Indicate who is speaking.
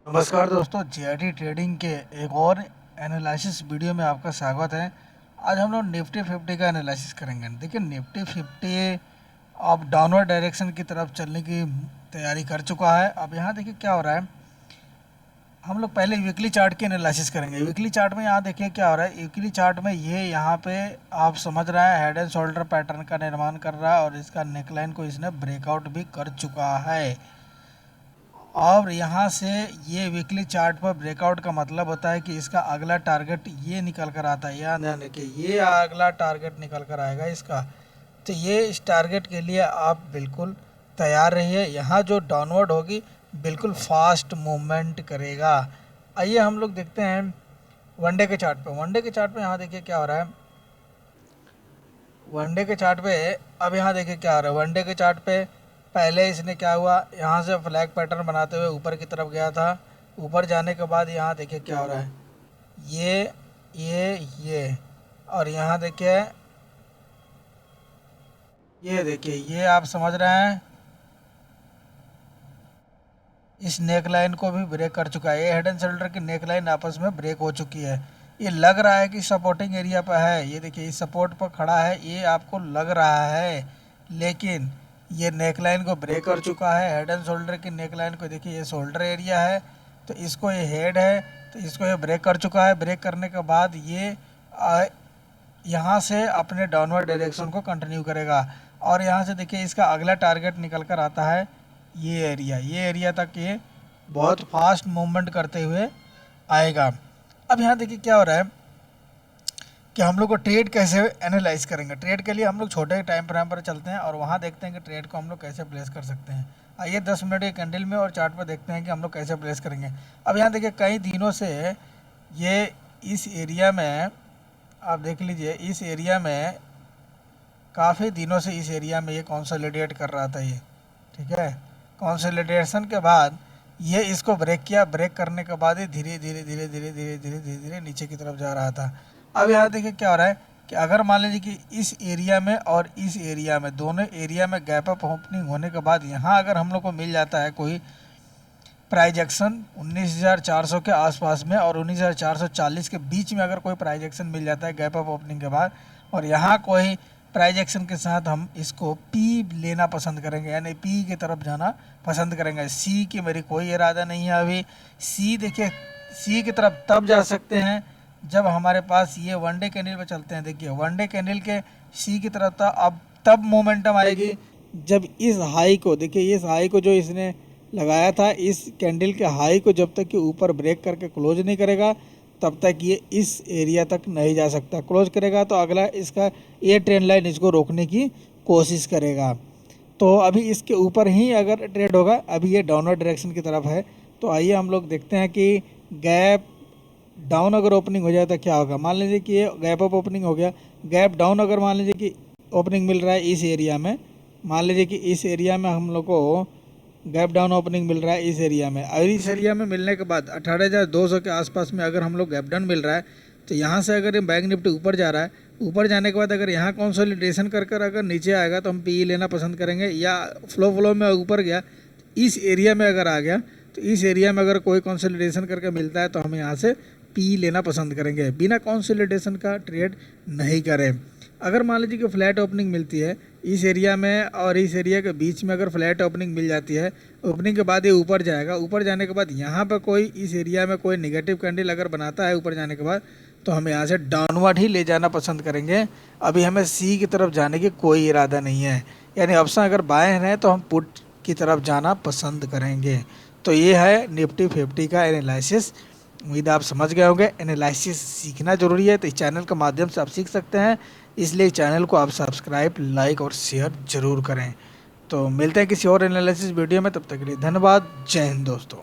Speaker 1: नमस्कार दोस्तों, GIT trading के एक और एनालिसिस वीडियो में आपका स्वागत है। आज हम लोग निफ्टी 50 का एनालिसिस करेंगे। देखिए, निफ्टी 50 अब डाउनवर्ड डायरेक्शन की तरफ चलने की तैयारी कर चुका है। अब यहाँ देखिए क्या हो रहा है। हम लोग पहले वीकली चार्ट की एनालिसिस करेंगे। वीकली चार्ट में यहाँ देखिए क्या हो रहा है। वीकली चार्ट में ये यहाँ पे आप समझ रहे हैं हेड एंड शोल्डर पैटर्न का निर्माण कर रहा है और इसका नेकलाइन को इसने ब्रेकआउट भी कर चुका है। और यहाँ से ये वीकली चार्ट पर ब्रेकआउट का मतलब होता है कि इसका अगला टारगेट ये निकल कर आता है। यहाँ ध्यान रखिए, ये अगला टारगेट निकल कर आएगा इसका। तो ये इस टारगेट के लिए आप बिल्कुल तैयार रहिए। यहाँ जो डाउनवर्ड होगी बिल्कुल फास्ट मूवमेंट करेगा। आइए हम लोग देखते हैं वनडे के चार्ट पे। वनडे के चार्ट पे यहाँ देखिए क्या हो रहा है। वनडे के चार्ट पे अब यहाँ देखिए क्या हो रहा है। वनडे के चार्ट पे पहले इसने क्या हुआ, यहाँ से फ्लैग पैटर्न बनाते हुए ऊपर की तरफ गया था। ऊपर जाने के बाद यहाँ देखिए क्या हो रहा है। ये और यहाँ देखिए, ये देखिए, ये आप समझ रहे हैं इस नेक लाइन को भी ब्रेक कर चुका है। ये हेड एंड शोल्डर की नेक लाइन आपस में ब्रेक हो चुकी है। ये लग रहा है कि सपोर्टिंग एरिया पर है। ये देखिए, इस सपोर्ट पर खड़ा है, ये आपको लग रहा है, लेकिन ये नेकलाइन को ब्रेक कर चुका है। हेड एंड शोल्डर की नेकलाइन को देखिए, ये शोल्डर एरिया है, तो इसको ये हेड है, तो इसको ये ब्रेक कर चुका है। ब्रेक करने के बाद ये यहाँ से अपने डाउनवर्ड डायरेक्शन को कंटिन्यू करेगा। और यहाँ से देखिए इसका अगला टारगेट निकल कर आता है ये एरिया तक ये बहुत फास्ट मूवमेंट करते हुए आएगा। अब यहाँ देखिए क्या हो रहा है कि हम लोग को ट्रेड कैसे एनालाइज करेंगे। ट्रेड के लिए हम लोग छोटे टाइम फ्रेम पर चलते हैं और वहाँ देखते हैं कि ट्रेड को हम लोग कैसे प्लेस कर सकते हैं। आइए 10 मिनट के कैंडल में और चार्ट पर देखते हैं कि हम लोग कैसे प्लेस करेंगे। अब यहाँ देखिए कई दिनों से ये इस एरिया में, आप देख लीजिए, इस एरिया में काफ़ी दिनों से इस एरिया में ये कंसोलिडेट कर रहा था ये, ठीक है। कंसोलिडेशन के बाद ये इसको ब्रेक किया। ब्रेक करने के बाद ये धीरे धीरे नीचे की तरफ जा रहा था। अब यहाँ देखिए क्या हो रहा है कि अगर मान लीजिए कि इस एरिया में और इस एरिया में, दोनों एरिया में गैप अप ओपनिंग होने के बाद यहाँ अगर हम लोग को मिल जाता है कोई प्राइज एक्शन 19,400 के आसपास में और 19,440 के बीच में, अगर कोई प्राइज एक्शन मिल जाता है गैप अप ओपनिंग के बाद, और यहाँ कोई प्राइज एक्शन के साथ हम इसको पी लेना पसंद करेंगे, यानी पी की तरफ जाना पसंद करेंगे। सी की मेरी कोई इरादा नहीं है अभी। सी देखिए, सी की तरफ तब जा सकते हैं जब हमारे पास ये वनडे कैंडल पे चलते हैं। देखिए वनडे कैंडल के सी की तरफ था, अब तब मोमेंटम आएगी जब इस हाई को, देखिए इस हाई को जो इसने लगाया था, इस कैंडल के हाई को जब तक कि ऊपर ब्रेक करके क्लोज नहीं करेगा तब तक ये इस एरिया तक नहीं जा सकता। क्लोज करेगा तो अगला इसका ये ट्रेंड लाइन इसको रोकने की कोशिश करेगा। तो अभी इसके ऊपर ही अगर ट्रेड होगा, अभी ये डाउनवर्ड डायरेक्शन की तरफ है। तो आइए हम लोग देखते हैं कि गैप डाउन अगर ओपनिंग हो जाए तो क्या होगा। मान लीजिए कि ये गैप अप ओपनिंग हो गया, गैप डाउन अगर मान लीजिए कि ओपनिंग मिल रहा है इस एरिया में, मान लीजिए कि इस एरिया में हम लोग को गैप डाउन ओपनिंग मिल रहा है इस एरिया में, और इस एरिया में मिलने के बाद 18,200 के आसपास में अगर हम लोग गैप डाउन मिल रहा है, तो यहाँ से अगर बैंक निफ्टी ऊपर जा रहा है, ऊपर जाने के बाद अगर यहाँ कंसोलिडेशन कर कर अगर नीचे आएगा तो हम पी लेना पसंद करेंगे। या फ्लो में ऊपर गया, इस एरिया में अगर आ गया, तो इस एरिया में अगर कोई कंसोलिडेशन करके मिलता है तो हम यहाँ से पी लेना पसंद करेंगे। बिना कंसोलिडेशन का ट्रेड नहीं करें। अगर मान लीजिए कि फ्लैट ओपनिंग मिलती है इस एरिया में और इस एरिया के बीच में, अगर फ्लैट ओपनिंग मिल जाती है, ओपनिंग के बाद ये ऊपर जाएगा। ऊपर जाने के बाद यहाँ पर कोई इस एरिया में कोई नेगेटिव कैंडल अगर बनाता है ऊपर जाने के बाद, तो हम यहाँ से डाउनवर्ड ही ले जाना पसंद करेंगे। अभी हमें सी की तरफ जाने की कोई इरादा नहीं है, यानी ऑप्शन अगर बाय हैं तो हम पुट की तरफ जाना पसंद करेंगे। तो ये है निफ्टी 50 का एनालिसिस। उम्मीद आप समझ गए होंगे। एनालिसिस सीखना जरूरी है, तो इस चैनल के माध्यम से आप सीख सकते हैं, इसलिए चैनल को आप सब्सक्राइब, लाइक और शेयर जरूर करें। तो मिलते हैं किसी और एनालिसिस वीडियो में, तब तक के लिए धन्यवाद। जय हिंद दोस्तों।